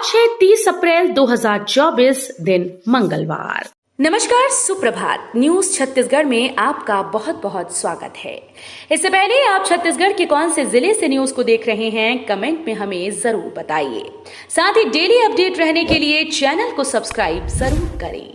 आज है 30 अप्रैल 2024 दिन मंगलवार। नमस्कार, सुप्रभात। न्यूज छत्तीसगढ़ में आपका बहुत बहुत स्वागत है। इससे पहले आप छत्तीसगढ़ के कौन से जिले से न्यूज को देख रहे हैं, कमेंट में हमें जरूर बताइए। साथ ही डेली अपडेट रहने के लिए चैनल को सब्सक्राइब जरूर करें।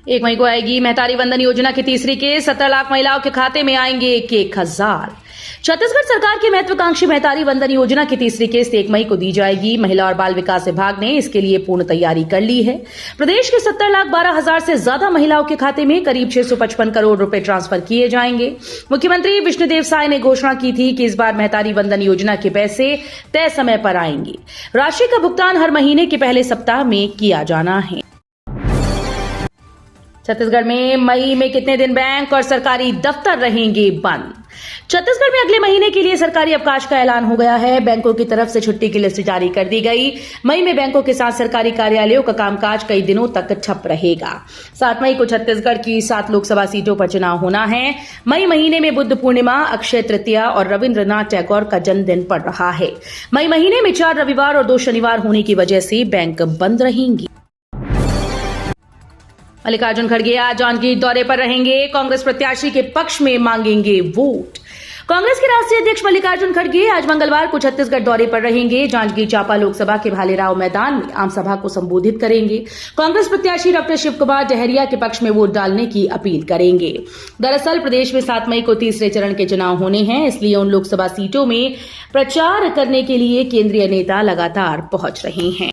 1 मई को आएगी महतारी वंदन योजना की तीसरी किस्त। 17 लाख महिलाओं के खाते में आएंगे 1,000। छत्तीसगढ़ सरकार की महत्वाकांक्षी महतारी वंदन योजना की तीसरी किस्त 1 मई को दी जाएगी। महिला और बाल विकास विभाग ने इसके लिए पूर्ण तैयारी कर ली है। प्रदेश के 70,12,000 से ज्यादा महिलाओं के खाते में करीब 655 करोड़ रुपए ट्रांसफर किए जाएंगे। मुख्यमंत्री विष्णुदेव साय ने घोषणा की थी कि इस बार महतारी वंदन योजना के पैसे तय समय पर आएंगे। राशि का भुगतान हर महीने के पहले सप्ताह में किया जाना है। छत्तीसगढ़ में मई में कितने दिन बैंक और सरकारी दफ्तर रहेंगे बंद? छत्तीसगढ़ में अगले महीने के लिए सरकारी अवकाश का ऐलान हो गया है। बैंकों की तरफ से छुट्टी की लिस्ट जारी कर दी गई। मई में बैंकों के साथ सरकारी कार्यालयों का कामकाज कई दिनों तक ठप रहेगा। 7 मई को छत्तीसगढ़ की 7 लोकसभा सीटों पर चुनाव होना है। मई महीने में बुद्ध पूर्णिमा, अक्षय तृतीया और रविंद्रनाथ टैगोर का जन्मदिन पड़ रहा है। मई महीने में 4 रविवार और 2 शनिवार होने की वजह से बैंक बंद रहेंगी। मल्लिकार्जुन खड़गे आज जांजगीर दौरे पर रहेंगे। कांग्रेस प्रत्याशी के पक्ष में मांगेंगे वोट। कांग्रेस के राष्ट्रीय अध्यक्ष मल्लिकार्जुन खड़गे आज मंगलवार को छत्तीसगढ़ दौरे पर रहेंगे। जांजगीर चांपा लोकसभा के भालेराव मैदान में आम सभा को संबोधित करेंगे। कांग्रेस प्रत्याशी डॉक्टर शिव कुमार डहरिया के पक्ष में वोट डालने की अपील करेंगे। दरअसल प्रदेश में 7 मई को तीसरे चरण के चुनाव होने हैं, इसलिए उन लोकसभा सीटों में प्रचार करने के लिए केंद्रीय नेता लगातार पहुंच रहे हैं।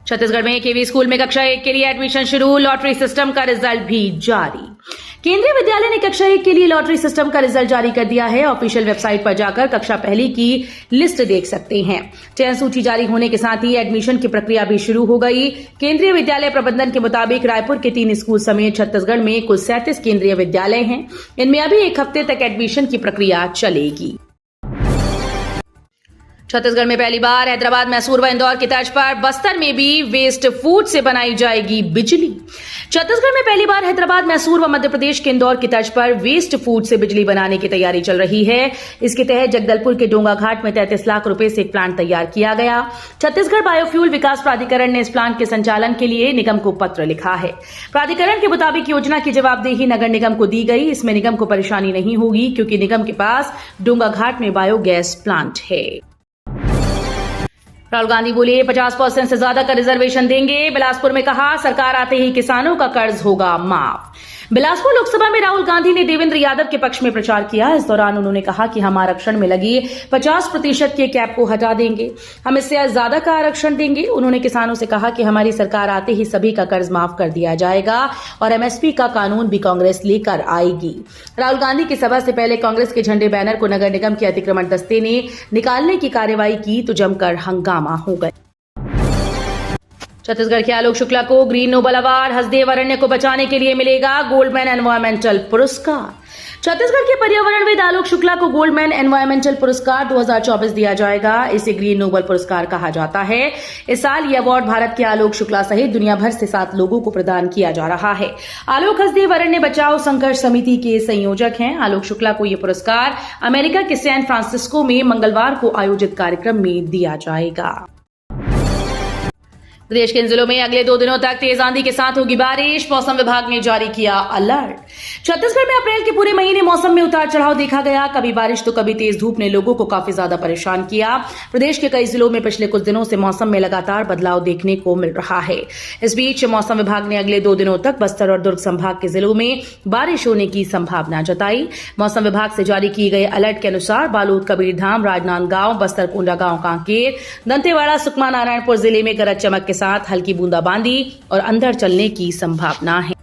छत्तीसगढ़ में केवी स्कूल में कक्षा 1 के लिए एडमिशन शुरू। लॉटरी सिस्टम का रिजल्ट भी जारी। केंद्रीय विद्यालय ने कक्षा 1 के लिए लॉटरी सिस्टम का रिजल्ट जारी कर दिया है। ऑफिशियल वेबसाइट पर जाकर कक्षा पहली की लिस्ट देख सकते हैं। चयन सूची जारी होने के साथ ही एडमिशन की प्रक्रिया भी शुरू हो गई। केंद्रीय विद्यालय प्रबंधन के मुताबिक रायपुर के 3 स्कूल समेत छत्तीसगढ़ में कुल 37 केंद्रीय विद्यालय हैं। इनमें अभी 1 हफ्ते तक एडमिशन की प्रक्रिया चलेगी। छत्तीसगढ़ में पहली बार हैदराबाद, मैसूर व इंदौर की तर्ज पर बस्तर में भी वेस्ट फूड से बनाई जाएगी बिजली। छत्तीसगढ़ में पहली बार हैदराबाद, मैसूर व मध्य प्रदेश के इंदौर की तर्ज पर वेस्ट फूड से बिजली बनाने की तैयारी चल रही है। इसके तहत जगदलपुर के डोंगा घाट में 33 लाख रुपए से एक प्लांट तैयार किया गया। छत्तीसगढ़ बायोफ्यूल विकास प्राधिकरण ने इस प्लांट के संचालन के लिए निगम को पत्र लिखा है। प्राधिकरण के मुताबिक योजना की जवाबदेही नगर निगम को दी गई। इसमें निगम को परेशानी नहीं होगी क्योंकि निगम के पास डोंगा घाट में बायोगैस प्लांट है। राहुल गांधी बोले 50% से ज्यादा का रिजर्वेशन देंगे। बिलासपुर में कहा सरकार आते ही किसानों का कर्ज होगा माफ। बिलासपुर लोकसभा में राहुल गांधी ने देवेंद्र यादव के पक्ष में प्रचार किया। इस दौरान उन्होंने कहा कि हम आरक्षण में लगी 50% के कैप को हटा देंगे, हम इससे ज्यादा का आरक्षण देंगे। उन्होंने किसानों से कहा कि हमारी सरकार आते ही सभी का कर्ज माफ कर दिया जाएगा और एमएसपी का कानून भी कांग्रेस लेकर आएगी। राहुल गांधी की सभा से पहले कांग्रेस के झंडे बैनर को नगर निगम के अतिक्रमण दस्ते ने निकालने की कार्रवाई की तो जमकर हंगामा हो गया। छत्तीसगढ़ के आलोक शुक्ला को ग्रीन नोबल अवार्ड। हसदेव अरण्य को बचाने के लिए मिलेगा गोल्डमैन एनवायरमेंटल पुरस्कार। छत्तीसगढ़ के पर्यावरणविद आलोक शुक्ला को गोल्डमैन एनवायरमेंटल पुरस्कार 2024 दिया जाएगा। इसे ग्रीन नोबल पुरस्कार कहा जाता है। इस साल ये अवार्ड भारत के आलोक शुक्ला सहित दुनिया भर से 7 लोगों को प्रदान किया जा रहा है। आलोक हसदेव अरण्य बचाओ संघर्ष समिति के संयोजक हैं। आलोक शुक्ला को यह पुरस्कार अमेरिका के सैन फ्रांसिस्को में मंगलवार को आयोजित कार्यक्रम में दिया जाएगा। प्रदेश के इन जिलों में अगले 2 दिनों तक तेज आंधी के साथ होगी बारिश। मौसम विभाग ने जारी किया अलर्ट। छत्तीसगढ़ में अप्रैल के पूरे महीने मौसम में उतार चढ़ाव देखा गया। कभी बारिश तो कभी तेज धूप ने लोगों को काफी ज्यादा परेशान किया। प्रदेश के कई जिलों में पिछले कुछ दिनों से मौसम में लगातार बदलाव देखने को मिल रहा है। इस बीच मौसम विभाग ने अगले 2 दिनों तक बस्तर और दुर्ग संभाग के जिलों में बारिश होने की संभावना जताई। मौसम विभाग से जारी किए गए अलर्ट के अनुसार बालोद, कबीरधाम, राजनांदगांव, बस्तर, कोंडागांव, कांकेर, दंतेवाड़ा, सुकमा, नारायणपुर जिले में गरज चमक के साथ हल्की बूंदाबांदी और अंधड़ चलने की संभावना है।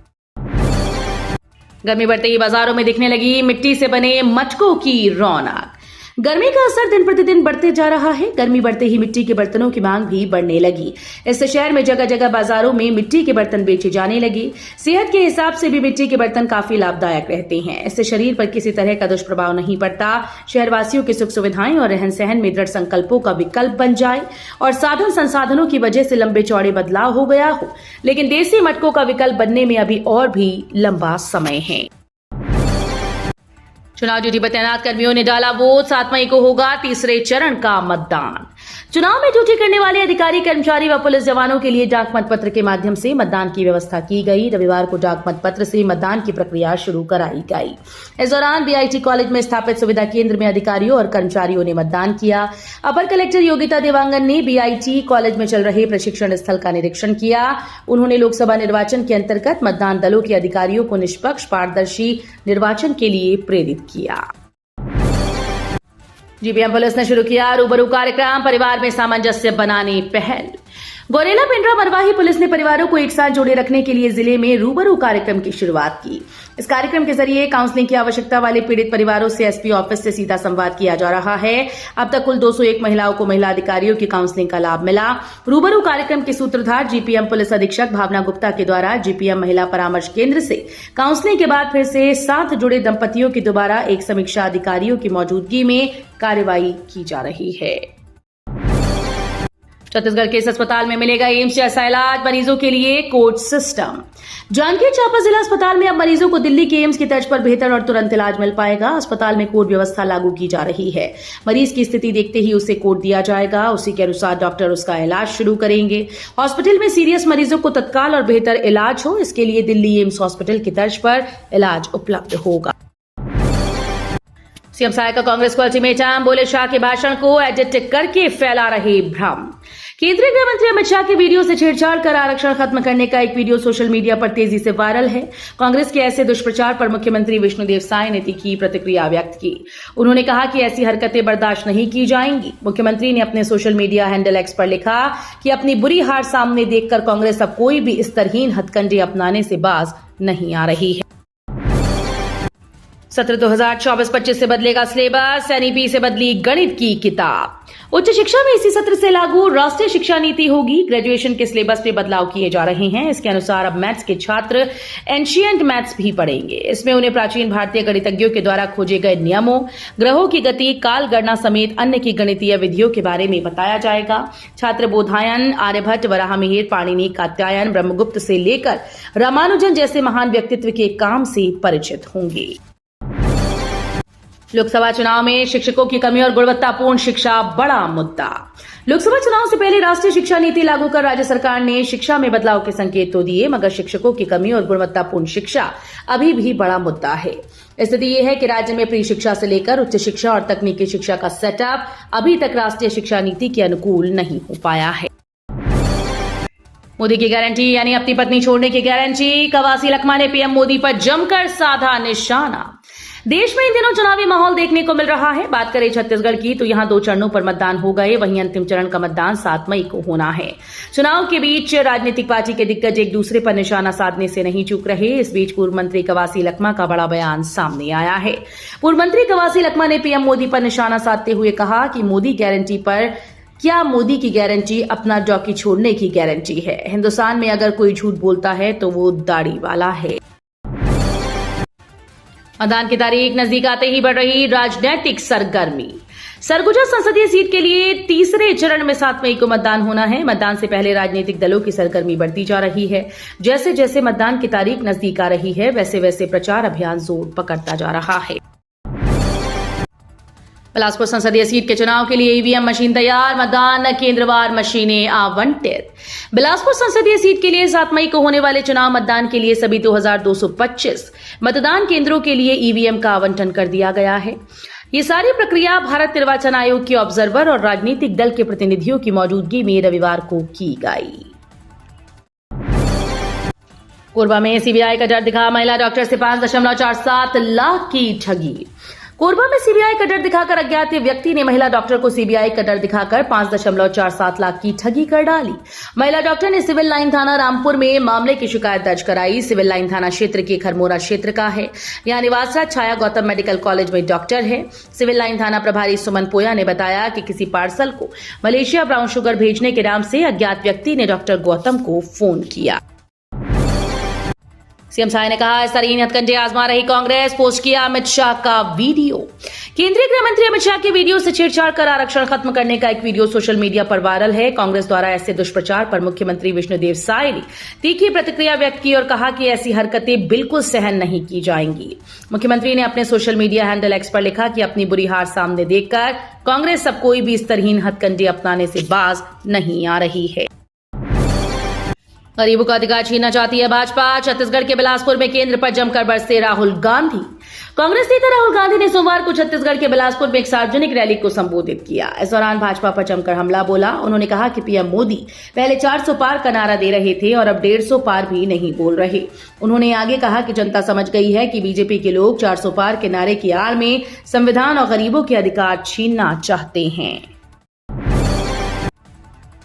गर्मी बढ़ते ही बाजारों में दिखने लगी मिट्टी से बने मटकों की रौनक। गर्मी का असर दिन प्रतिदिन बढ़ते जा रहा है। गर्मी बढ़ते ही मिट्टी के बर्तनों की मांग भी बढ़ने लगी। इससे शहर में जगह जगह बाजारों में मिट्टी के बर्तन बेचे जाने लगे। सेहत के हिसाब से भी मिट्टी के बर्तन काफी लाभदायक रहते हैं। इससे शरीर पर किसी तरह का दुष्प्रभाव नहीं पड़ता। शहरवासियों की सुख सुविधाएं और रहन सहन में दृढ़ संकल्पों का विकल्प बन जाए और साधन संसाधनों की वजह से लंबे चौड़े बदलाव हो गया हो, लेकिन देसी मटकों का विकल्प बनने में अभी और भी लंबा समय है। चुनाव ड्यूटी पर तैनात कर्मियों ने डाला वोट। 7 मई को होगा तीसरे चरण का मतदान। चुनाव में ड्यूटी करने वाले अधिकारी, कर्मचारी व पुलिस जवानों के लिए डाक मतपत्र के माध्यम से मतदान की व्यवस्था की गई। रविवार को डाक मतपत्र से मतदान की प्रक्रिया शुरू कराई गई। इस दौरान बीआईटी कॉलेज में स्थापित सुविधा केंद्र में अधिकारियों और कर्मचारियों ने मतदान किया। अपर कलेक्टर योगिता देवांगन ने बीआईटी कॉलेज में चल रहे प्रशिक्षण स्थल का निरीक्षण किया। उन्होंने लोकसभा निर्वाचन के अंतर्गत मतदान दलों के अधिकारियों को निष्पक्ष, पारदर्शी निर्वाचन के लिए प्रेरित किया। जीपीएम पुलिस ने शुरू किया रूबरू कार्यक्रम, परिवार में सामंजस्य बनाने पहल। गोरेला, पिंडरा, मरवाही पुलिस ने परिवारों को एक साथ जोड़े रखने के लिए जिले में रूबरू कार्यक्रम की शुरुआत की। इस कार्यक्रम के जरिए काउंसलिंग की आवश्यकता वाले पीड़ित परिवारों से एसपी ऑफिस से सीधा संवाद किया जा रहा है। अब तक कुल 201 महिलाओं को महिला अधिकारियों की काउंसलिंग का लाभ मिला। रूबरू कार्यक्रम के सूत्रधार जीपीएम पुलिस अधीक्षक भावना गुप्ता के द्वारा जीपीएम महिला परामर्श केंद्र से काउंसलिंग के बाद फिर से साथ जुड़े दंपतियों की दोबारा एक समीक्षा अधिकारियों की मौजूदगी में कार्रवाई की जा रही है। छत्तीसगढ़ के इस अस्पताल में मिलेगा एम्स जैसा इलाज, मरीजों के लिए कोड सिस्टम। जांजगीर चांपा जिला अस्पताल में अब मरीजों को दिल्ली के एम्स की तर्ज पर बेहतर और तुरंत इलाज मिल पाएगा। अस्पताल में कोड व्यवस्था लागू की जा रही है। मरीज की स्थिति देखते ही उसे कोड दिया जाएगा। उसी के अनुसार डॉक्टर उसका इलाज शुरू करेंगे। हॉस्पिटल में सीरियस मरीजों को तत्काल और बेहतर इलाज हो, इसके लिए दिल्ली एम्स हॉस्पिटल की तर्ज पर इलाज उपलब्ध होगा। सीएम साय का कांग्रेस को अल्टीमेटम, बोले शाह के भाषण को एडिट करके फैला रहे भ्रम। केंद्रीय गृह मंत्री अमित शाह के वीडियो से छेड़छाड़ कर आरक्षण खत्म करने का एक वीडियो सोशल मीडिया पर तेजी से वायरल है। कांग्रेस के ऐसे दुष्प्रचार पर मुख्यमंत्री विष्णुदेव साय ने तीखी प्रतिक्रिया व्यक्त की। उन्होंने कहा कि ऐसी हरकतें बर्दाश्त नहीं की जाएंगी। मुख्यमंत्री ने अपने सोशल मीडिया हैंडल एक्स पर लिखा कि अपनी बुरी हार सामने देखकर कांग्रेस अब कोई भी स्तरहीन हथकंडे अपनाने से बाज नहीं आ रही है। सत्र 2024-25 से बदलेगा सिलेबस, एनईपी से बदली गणित की किताब। उच्च शिक्षा में इसी सत्र से लागू राष्ट्रीय शिक्षा नीति होगी। ग्रेजुएशन के सिलेबस में बदलाव किए जा रहे हैं। इसके अनुसार अब मैथ्स के छात्र एंशिएंट मैथ्स भी पढ़ेंगे। इसमें उन्हें प्राचीन भारतीय गणितज्ञों के द्वारा खोजे गए नियमों, ग्रहों की गति, काल गणना समेत अन्य की गणितीय विधियों के बारे में बताया जाएगा। छात्र बोधायन, आर्यभट्ट, वराहमिहिर, पाणिनि, कात्यायन, ब्रह्मगुप्त से लेकर रामानुजन जैसे महान व्यक्तित्व के काम से परिचित होंगे। लोकसभा चुनाव में शिक्षकों की कमी और गुणवत्तापूर्ण शिक्षा बड़ा मुद्दा। लोकसभा चुनाव से पहले राष्ट्रीय शिक्षा नीति लागू कर राज्य सरकार ने शिक्षा में बदलाव के संकेत तो दिए, मगर शिक्षकों की कमी और गुणवत्तापूर्ण शिक्षा अभी भी बड़ा मुद्दा है। स्थिति यह है कि राज्य में प्री शिक्षा से लेकर उच्च शिक्षा और तकनीकी शिक्षा का सेटअप अभी तक राष्ट्रीय शिक्षा नीति के अनुकूल नहीं हो पाया है। मोदी की गारंटी यानी अपनी पत्नी छोड़ने की गारंटी। कवासी लखमा ने पीएम मोदी पर जमकर साधा निशाना। देश में इन दिनों चुनावी माहौल देखने को मिल रहा है। बात करें छत्तीसगढ़ की तो यहां 2 चरणों पर मतदान हो गए। वहीं अंतिम चरण का मतदान 7 मई को होना है। चुनाव के बीच राजनीतिक पार्टी के दिग्गज एक दूसरे पर निशाना साधने से नहीं चूक रहे। इस बीच पूर्व मंत्री कवासी लखमा का बड़ा बयान सामने आया है। पूर्व मंत्री कवासी लखमा ने पीएम मोदी पर निशाना साधते हुए कहा कि मोदी गारंटी पर क्या मोदी की गारंटी अपना जॉकी छोड़ने की गारंटी है। हिंदुस्तान में अगर कोई झूठ बोलता है तो वो दाढ़ी वाला है। मतदान की तारीख नजदीक आते ही बढ़ रही राजनीतिक सरगर्मी। सरगुजा संसदीय सीट के लिए तीसरे चरण में 7 मई को मतदान होना है। मतदान से पहले राजनीतिक दलों की सरगर्मी बढ़ती जा रही है। जैसे जैसे मतदान की तारीख नजदीक आ रही है, वैसे वैसे प्रचार अभियान जोर पकड़ता जा रहा है। बिलासपुर संसदीय सीट के चुनाव के लिए ईवीएम मशीन तैयार, मतदान केंद्रवार मशीनें आवंटित। बिलासपुर संसदीय सीट के लिए 7 मई को होने वाले चुनाव मतदान के लिए सभी 2225 मतदान केंद्रों के लिए ईवीएम का आवंटन कर दिया गया है। ये सारी प्रक्रिया भारत निर्वाचन आयोग के ऑब्जर्वर और राजनीतिक दल के प्रतिनिधियों की मौजूदगी में रविवार को की गई। कोरबा में सीबीआई का डर दिखा महिला डॉक्टर से 5.47 लाख की ठगी। कोरबा में सीबीआई का डर दिखाकर अज्ञात व्यक्ति ने महिला डॉक्टर को सीबीआई का डर दिखाकर 5.47 लाख की ठगी कर डाली। महिला डॉक्टर ने सिविल लाइन थाना रामपुर में मामले की शिकायत दर्ज कराई। सिविल लाइन थाना क्षेत्र के खरमोरा क्षेत्र का है। यहाँ निवासरत छाया गौतम मेडिकल कॉलेज में डॉक्टर है। सिविल लाइन थाना प्रभारी सुमन पोया ने बताया कि किसी पार्सल को मलेशिया ब्राउन शुगर भेजने के नाम से अज्ञात व्यक्ति ने डॉक्टर गौतम को फोन किया। सीएम साय ने कहा, स्तरहीन हथकंडे आजमा रही कांग्रेस, पोस्ट किया अमित शाह का वीडियो। केंद्रीय गृह मंत्री अमित शाह के वीडियो से छेड़छाड़ कर आरक्षण खत्म करने का एक वीडियो सोशल मीडिया पर वायरल है। कांग्रेस द्वारा ऐसे दुष्प्रचार पर मुख्यमंत्री विष्णुदेव साय ने तीखी प्रतिक्रिया व्यक्त की और कहा कि ऐसी हरकतें बिल्कुल सहन नहीं की जाएंगी। मुख्यमंत्री ने अपने सोशल मीडिया हैंडल एक्स पर लिखा कि अपनी बुरी हार सामने देखकर कांग्रेस अब कोई भी स्तरहीन हथकंडे अपनाने से बाज नहीं आ रही है। गरीबों का अधिकार छीनना चाहती है भाजपा। छत्तीसगढ़ के बिलासपुर में केंद्र पर जमकर बरसे राहुल गांधी। कांग्रेस नेता राहुल गांधी ने सोमवार को छत्तीसगढ़ के बिलासपुर में एक सार्वजनिक रैली को संबोधित किया। इस दौरान भाजपा पर जमकर हमला बोला। उन्होंने कहा कि पीएम मोदी पहले 400 पार का नारा दे रहे थे और अब 150 पार भी नहीं बोल रहे। उन्होंने आगे कहा कि जनता समझ गई है कि बीजेपी के लोग 400 पार के नारे की आड़ में संविधान और गरीबों के अधिकार छीनना चाहते हैं।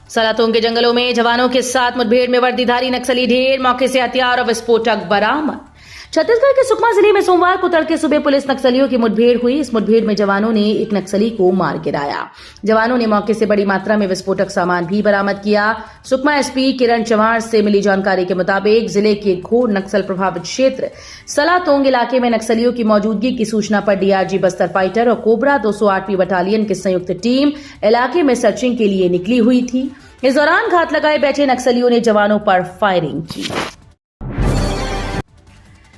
सलातोंग के जंगलों में जवानों के साथ मुठभेड़ में वर्दीधारी नक्सली ढेर, मौके से हथियार और विस्फोटक बरामद। छत्तीसगढ़ के सुकमा जिले में सोमवार को तड़के सुबह पुलिस नक्सलियों की मुठभेड़ हुई। इस मुठभेड़ में जवानों ने एक नक्सली को मार गिराया। जवानों ने मौके से बड़ी मात्रा में विस्फोटक सामान भी बरामद किया। सुकमा एसपी किरण चव्हाण से मिली जानकारी के मुताबिक जिले के घोर नक्सल प्रभावित क्षेत्र सलातोंग इलाके में नक्सलियों की मौजूदगी की सूचना पर डीआरजी बस्तर फाइटर और कोबरा 208वीं बटालियन की संयुक्त टीम इलाके में सर्चिंग के लिए निकली हुई थी। इस दौरान घात लगाए बैठे नक्सलियों ने जवानों पर फायरिंग की।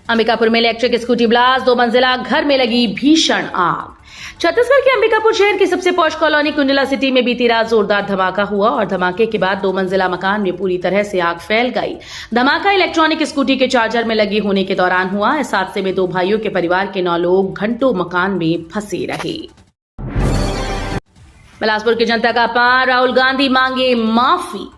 अंबिकापुर में इलेक्ट्रिक स्कूटी ब्लास्ट, 2 मंजिला घर में लगी भीषण आग। छत्तीसगढ़ के अंबिकापुर शहर की सबसे पॉश कॉलोनी कुंडला सिटी में बीती रात जोरदार धमाका हुआ और धमाके के बाद 2 मंजिला मकान में पूरी तरह से आग फैल गई। धमाका इलेक्ट्रॉनिक स्कूटी के चार्जर में लगे होने के दौरान हुआ। इस हादसे में 2 भाइयों के परिवार के 9 लोग घंटों मकान में फंसे रहे। बिलासपुर की जनता का अपमान, राहुल गांधी मांगे माफी।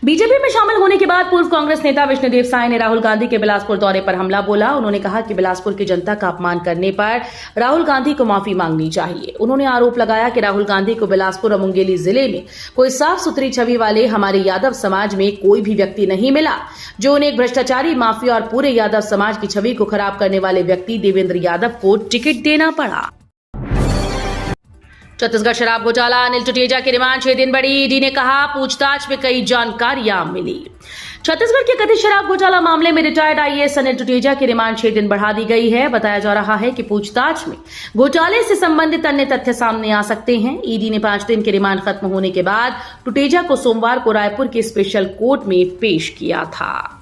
बीजेपी में शामिल होने के बाद पूर्व कांग्रेस नेता विष्णुदेव साय ने राहुल गांधी के बिलासपुर दौरे पर हमला बोला। उन्होंने कहा कि बिलासपुर की जनता का अपमान करने पर राहुल गांधी को माफी मांगनी चाहिए। उन्होंने आरोप लगाया कि राहुल गांधी को बिलासपुर और मुंगेली जिले में कोई साफ सुथरी छवि वाले हमारे यादव समाज में कोई भी व्यक्ति नहीं मिला, जो उन्हें एक भ्रष्टाचारी, माफिया और पूरे यादव समाज की छवि को खराब करने वाले व्यक्ति देवेंद्र यादव को टिकट देना पड़ा। छत्तीसगढ़ शराब घोटाला, अनिल टुटेजा की रिमांड 6 दिन बढ़ी। ईडी ने कहा पूछताछ में कई जानकारियां मिली। छत्तीसगढ़ के कथित शराब घोटाला मामले में रिटायर्ड आईएएस अनिल टुटेजा की रिमांड 6 दिन बढ़ा दी गई है। बताया जा रहा है कि पूछताछ में घोटाले से संबंधित अन्य तथ्य सामने आ सकते हैं। ईडी ने 5 दिन की रिमांड खत्म होने के बाद टुटेजा को सोमवार को रायपुर के स्पेशल कोर्ट में पेश किया था।